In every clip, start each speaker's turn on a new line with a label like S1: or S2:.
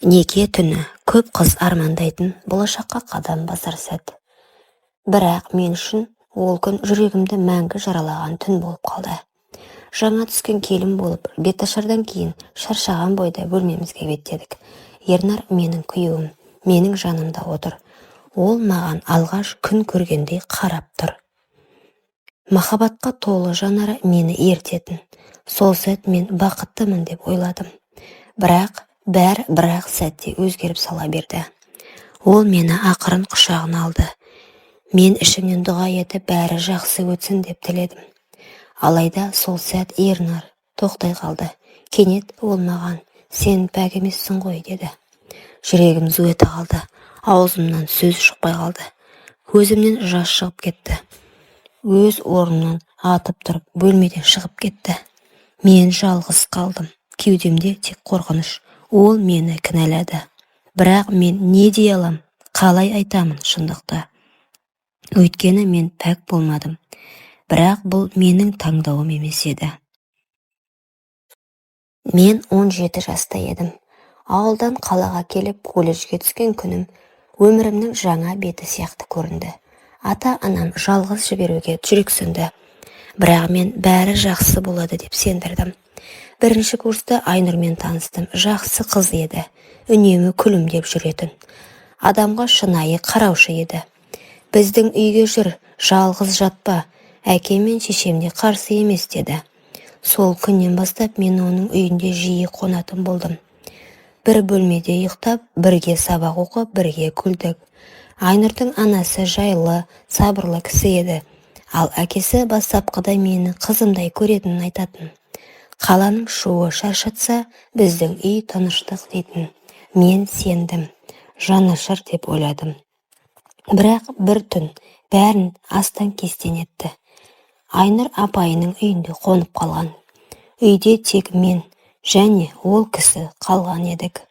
S1: Неке түні көп қыз армандайтын болашаққа қадам басар сәт. Бірақ мен үшін ол күн жүрегімді мәңгі жаралаған түн болып қалды. Жаңа түскен келін болып, беташардан кейін шаршаған бойда бөлмемізге беттедік. Ернар менің күйеуім, менің жанымда отыр. Ол маған алғаш күн көргендей қарап тұр. Махаббатқа толы жанары мені ертетін. Сол сәт мен бақыттымын деп ойладым. Бірақ бір-ақ сәтте өзгеріп сала берді. Ол мені ақырын құшағына алды. Мен ішімнен дұға етіп бәрі жақсы өтсін деп тіледім. Алайда сол сәт Ернар тоқтай қалды. Кенет ол маған сен пәк емессің ғой деді. Жүрегім зу ете қалды. Аузымнан сөз шықпай қалды. Көзімнен жас шығып кетті. Өз орнынан атып тұрып бөлмеден шығып кетті. Мен жалғыз қалдым. Кеудемде тек қорқыныш. Ол мені кінәлады. Бірақ мен не дей алам? Қалай айтамын шындықты? Өйткені мен пәк болмадым. Бірақ бұл менің таңдауым емес еді. Мен 17 жаста едім. Ауылдан қалаға келіп колледжге түскен күнім өмірімнің жаңа беті сияқты көрінді. Ата-анам жалғыз жіберуге жүрексінді. Бірақ мен бәрі жақсы болады деп сендірдім. Бірінші курста Айнұрмен таныстым. Жақсы қыз еді. Үнемі күлімдеп жүретін. Адамға шынайы қараушы еді. Біздің үйге жүр, жалғыз жатпа. Әкем мен шешем де қарсы емес деді. Сол күннен бастап мен оның үйінде жиі қонатын болдым. Бір бөлмеде ұйықтап, бірге сабақ оқып, бірге күлдік. Айнұрдың анасы жайлы, сабырлы кісі еді. Ал әкесі бастапқыда мені қызымдай көретінін айтатын. Қаланың шуы шаршатса, біздің үй тыныштық дейтін. Мен сендім, жанашыр деп ойладым. Бірақ бір түн бәрін астан кестен етті. Айнұр апайының үйінде қонып қалған. Үйде тек мен және ол кісі қалған едік.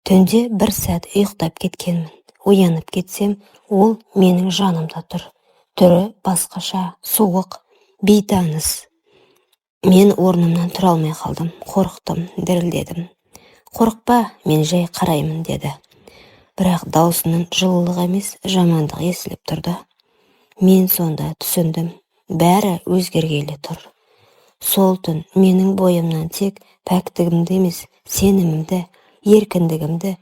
S1: Түнде бір сәт ұйықтап кеткенмін. Оянып кетсем, ол менің жанымда тұр. Түрі басқаша, суық, бейтаныс. Мен орнымнан тұра алмай қалдым. Қорықтым, дірілдедім. Қорықпа, мен жай қараймын деді. Бірақ даусының жылылық емес, жамандық естіліп тұрды. Мен сонда түсіндім. Бәрі өзгергелі тұр. Сол түн менің бойымнан тек пәктігімді емес, сенімімді, еркіндігімді,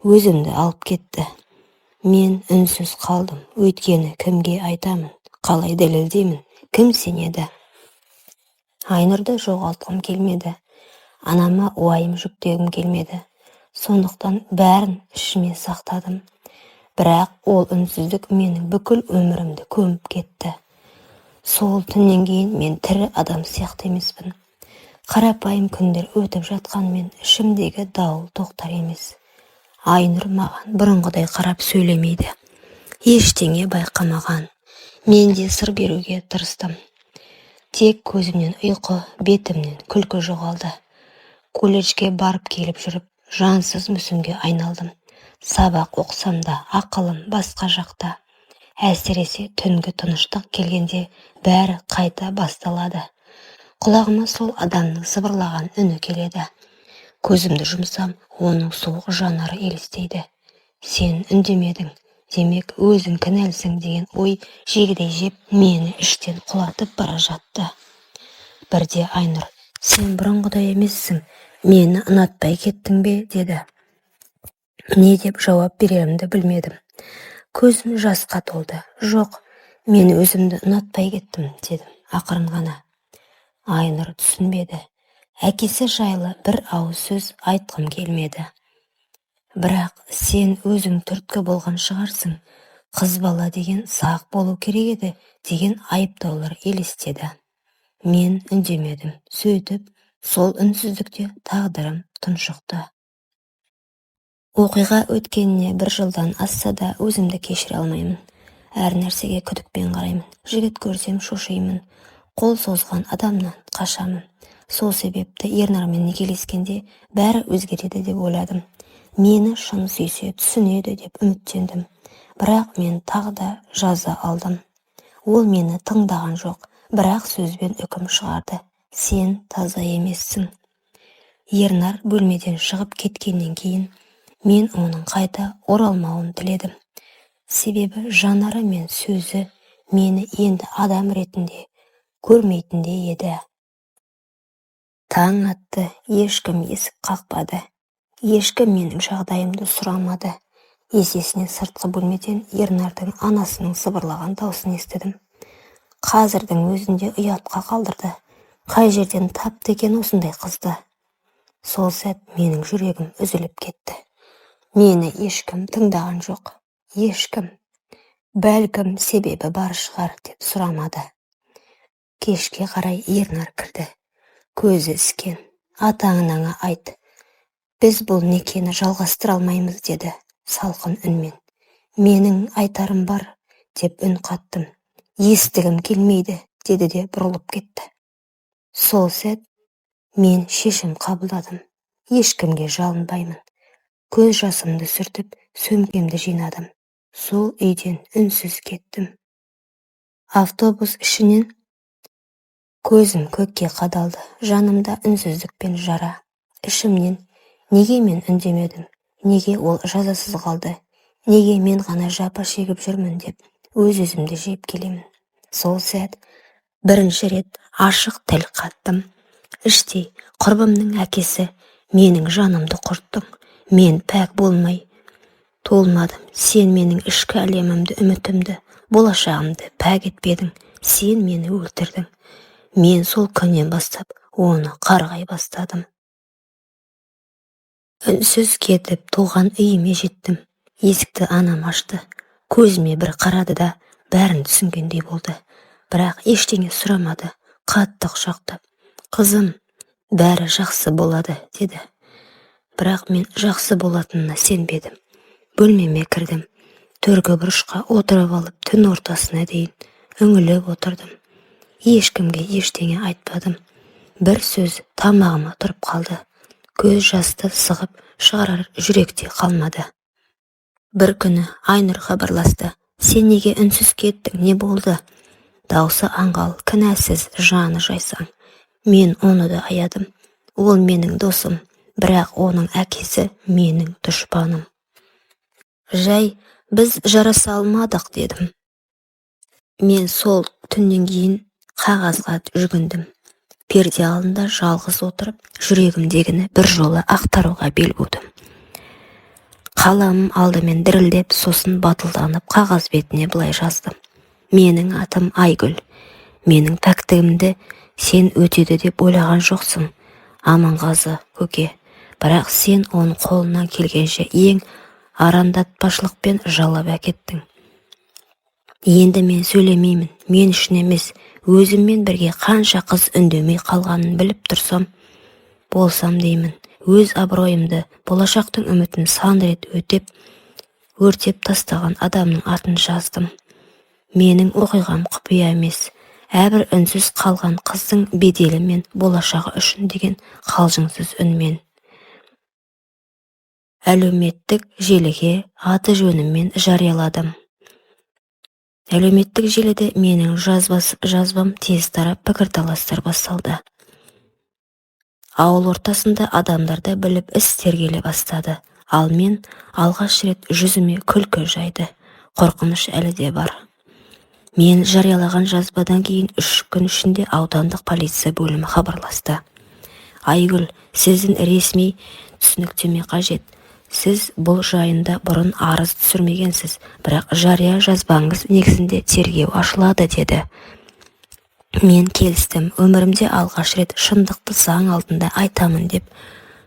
S1: өзімді алып кетті. Мен үнсіз қалдым. Өйткені кімге айтамын, қалай дәлелдеймін, кім сенеді? Айнұрды жоғалтқым келмеді. Анама уайым жүктегім келмеді. Сондықтан бәрін ішіме сақтадым. Бірақ ол үнсіздік менің бүкіл өмірімді көміп кетті. Сол түннен кейін мен тірі адам сияқты емеспін. Қарапайым күндер өтіп жатқанмен ішімдегі дауыл тоқтар емес. Айнұр маған бұрынғыдай қарап сөйлемейді. Ештеңе байқамаған. Мен де сыр беруге тырыстым. Тек көзімнен ұйқы, бетімнен күлкі жоғалды. Колледжге барып келіп жүріп, жансыз мүсінге айналдым. Сабақ оқысам да ақылым басқа жақта. Әсіресе түнгі тыныштық келгенде бәрі қайта басталады. Құлағыма сол адамның сыбырлаған үні келеді. Көзімді жұмсам, оның суық жанары елестейді. Сен үндемедің, демек өзің кінәлісің деген ой жегідей жеп мені іштен құлатып бара жатты. Бірде Айнұр, сен бұрынғыдай емессің, мені ұнатпай кеттің бе, деді. Не деп жауап берерімді білмедім. Көзім жасқа толды. Жоқ, мен өзімді ұнатпай кеттім, дедім ақырын ғана. Айнұр түсінбеді. Әкесі жайлы бір ауыз сөз айтқым келмеді. Бірақ сен өзің түрткі болған шығарсың. Қыз бала деген сақ болу керек еді деген айыптаулар елестеді. Мен үндемедім. Сөйтіп, сол үнсіздікте тағдырым тұншықты. Оқиға өткеніне 1 жылдан асса да өзімді кешіре алмаймын. Әр нәрсеге күдікпен қараймын. Жігіт көрсем шошимын. Қол созған адамнан қашамын. Сол себепті Ернармен некелескенде бәрі өзгереді деп ойладым. Мені шын сүйсе түсінеді деп үміттендім. Бірақ мен тағы да жаза алдым. Ол мені тыңдаған жоқ, бірақ сөзбен үкім шығарды. Сен таза емессің. Ернар бөлмеден шығып кеткеннен кейін Мен оның қайта оралмауын тіледім. Себебі жанары мен сөзі мені енді адам ретінде көрмейтіндей еді. Таң атты, ешкім есік қақпады. Ешкім менің жағдайымды сұрамады. Есесіне сыртқы бөлмеден Ернардың анасының сыбырлаған даусын естідім. Қазірдің өзінде ұятқа қалдырды. Қай жерден тапты екен осындай қызды? Сол сәт менің жүрегім үзіліп кетті. Мені ешкім тыңдаған жоқ. Ешкім. Бәлкім себебі бар шығар деп сұрамады. Кешке қарай Ернар кірді. Көзі іскен. Ата-анаңа айт. Біз бұл некені жалғастыра алмаймыз деді салқын үнмен. Менің айтарым бар деп үн қаттым. Естігім келмейді деді де бұрылып кетті. Сол сәт мен шешім қабылдадым. Ешкімге жалынбаймын. Көз жасымды сүртіп, сөмкемді жинадым. Сол үйден үнсіз кеттім. Автобус ішінен көзім көкке қадалды. Жанымда үнсіздікпен жара. Ішімнен неге мен үндемедім? Неге ол жазасыз қалды? Неге мен ғана жапа шегіп жүрмін деп өз-өзімді жеп келемін. Сол сәт бірінші рет ашық тіл қаттым. Іштей құрбымның әкесі менің жанымды құрттың. Мен пәк болмай толмадым. Сен менің ішкі әлемімді, үмітімді, болашағымды пәк етпедің. Сен мені өлтірдің. Мен сол күннен бастап оны қарғай бастадым. Үнсіз кетіп туған үйіме жеттім. Есікті анам ашты. Көзіме бір қарады да бәрін түсінгендей болды. Бірақ ештеңе сұрамады. Қатты құшақтап, қызым, бәрі жақсы болады деді. Бірақ мен жақсы болатынына сенбедім. Бөлмеме кірдім. Төргі бұрышқа отырып алып түн ортасына дейін үңіліп отырдым. Ешкімге ештеңе айтпадым. Бір сөз тамағыма тұрып қалды. Көз жасты сығып шығарар жүректе қалмады. Бір күні Айнұр хабарласты. Сен неге үнсіз кеттің, не болды? Даусы аңғал, кінәсіз, жаны жайсаң. Мен оны да аядым. Ол менің досым, бірақ оның әкесі менің дұшпаным. Жай, біз жараса алмадық дедім. Мен сол түннен кейін қағазға жүгіндім. Перде алдында жалғыз отырып, жүрегімдегіні бір жолы ақтаруға бел будым. Қаламым алдымен дірілдеп, сосын батылданып қағаз бетіне былай жаздым. Менің атым Айгүл. Менің пәктігімді сен өтеді деп ойлаған жоқсың, Аманғазы көке. Бірақ сен оның қолынан келгенше ең арандатпашылықпен жалап әкеттің. Енді мен сөйлемеймін. Мен үшін емес, өзіммен бірге қанша қыз үндемей қалғанын біліп тұрсам, болсам деймін. Өз абыройымды, болашақтың үмітін сан рет өртеп тастаған адамның атын жаздым. Менің оқиғам құпия емес. Әрбір үнсіз қалған қыздың беделі мен болашағы үшін деген қалжыңсыз үнмен. Әлеуметтік желіге аты жөніммен жарияладым. Әлеуметтік желіде менің жазбам тез тарап пікірталастар басталды. Ауыл ортасында адамдарды біліп іс тергеле бастады. Ал мен алғаш рет жүзіме күлкі жайды. Қорқыныш әлі де бар. Мен жариялаған жазбадан кейін 3 күн ішінде аудандық полиция бөлімі хабарласты. Айгүл, сіздің ресми түсініктеме қажет. Сіз бұл жайында бұрын арыз түсірмегенсіз, бірақ жария жазбаңыз негізінде тергеу ашылады деді. Мен келістім. Өмірімде алғаш рет шындықты заң алдында айтамын деп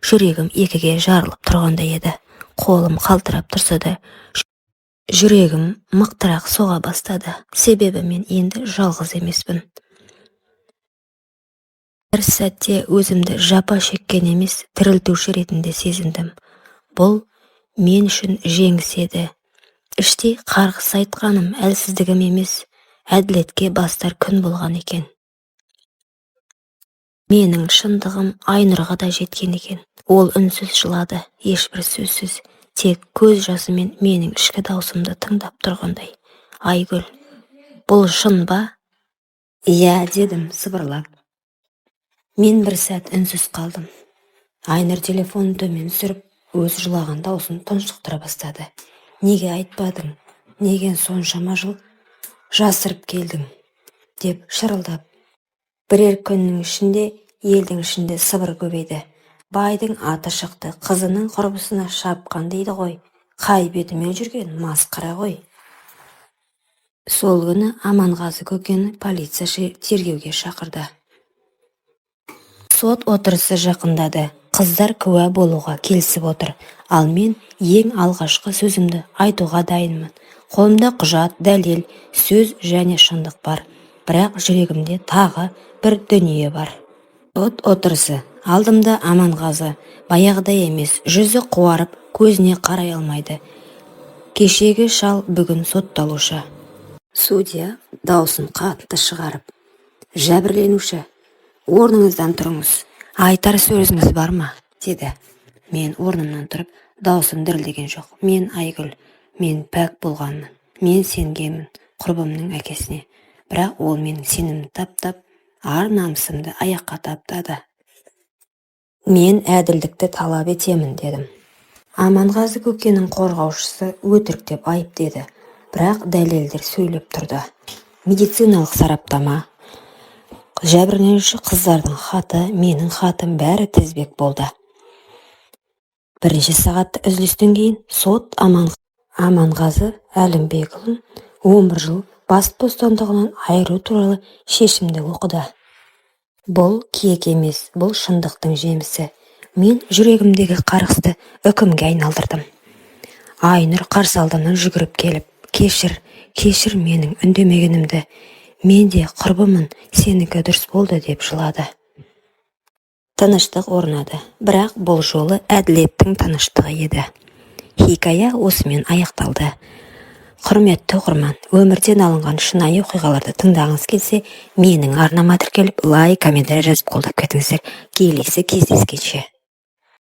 S1: жүрегім екіге жарылып тұрғандай еді. Қолым қалтырап тұрса да жүрегім мықтырақ соға бастады. Себебі мен енді жалғыз емеспін. Бір сәтте өзімді жапа шеккен емес, тірілтуші ретінде сезіндім. Бұл мен үшін жеңіс еді. Іштей қарғыс айтқаным әлсіздігім емес, әділетке бастар күн болған екен. Менің шындығым Айнұрға да жеткен екен. Ол үнсіз жылады, ешбір сөзсіз, тек көз жасымен менің ішкі даусымды тыңдап тұрғандай. Айгүл, бұл шын ба? Иә, дедім сыбырлап. Мен бір сәт үнсіз қалдым. Айнұр телефонын төмен түсіріп, өз жылаған даусын тұншықтыра бастады. Неге айтпадың? Неге соншама жыл жасырып келдің? Деп шырылдап. Бірер күннің ішінде елдің ішінде сыбыр көбейді. Байдың аты шықты, қызының құрбысына шапқан дейді ғой. Қай бетімен жүрген масқара ғой. Сол күні Аманғазы көкені полиция тергеуге шақырды. Сот отырысы жақындады. Қыздар куә болуға келісіп отыр. Ал мен ең алғашқы сөзімді айтуға дайынмын. Қолымда құжат, дәлел, сөз және шындық бар. Бірақ жүрегімде тағы бір дүние бар. Сот отырысы. Алдымда Аманғазы. Баяғыдай емес, жүзі қуарып, көзіне қарай алмайды. Кешегі шал бүгін сотталушы. Судья даусын қатты шығарып. Жәбірленуші, орныңыздан тұрыңыз. Айтар сөзіңіз бар ма? Деді. Мен орнымнан тұрып, даусым дірілдеген жоқ. Мен Айгүл, мен пәк болғанмын. Мен сенгенмін құрбымның әкесіне. Бірақ ол менің сенімді таптап, ар намысымды аяққа таптады. Мен әділдікті талап етемін, дедім. Аманғазы көкенің қорғаушысы өтірік деп айып деді. Бірақ дәлелдер сөйлеп тұрды. Медициналық сараптама, жәбірленуші қыздардың хаты, менің хатым бәрі тізбек болды. Бірінші сағатты үзілістен кейін сот Аманғазы Әлімбекұлын 11 жыл бас бостандығынан айыру туралы шешімді оқыды. Бұл кек емес, бұл шындықтың жемісі. Мен жүрегімдегі қарғысты үкімге айналдырдым. Айнұр қарсы алдымнан жүгіріп келіп, кешір менің үндемегенімді. Мен де құрбымын, сенікі дұрыс болды деп жылады. Тыныштық орнады, бірақ бұл жолы әділеттің тыныштығы еді. Хикая осымен аяқталды. Құрметті оқырман, өмірден алынған шынайы оқиғаларды тыңдағыңыз келсе, менің арнама тіркеліп, лайк, комментарий жазып қолдап кетіңіздер. Келесі кездескенше.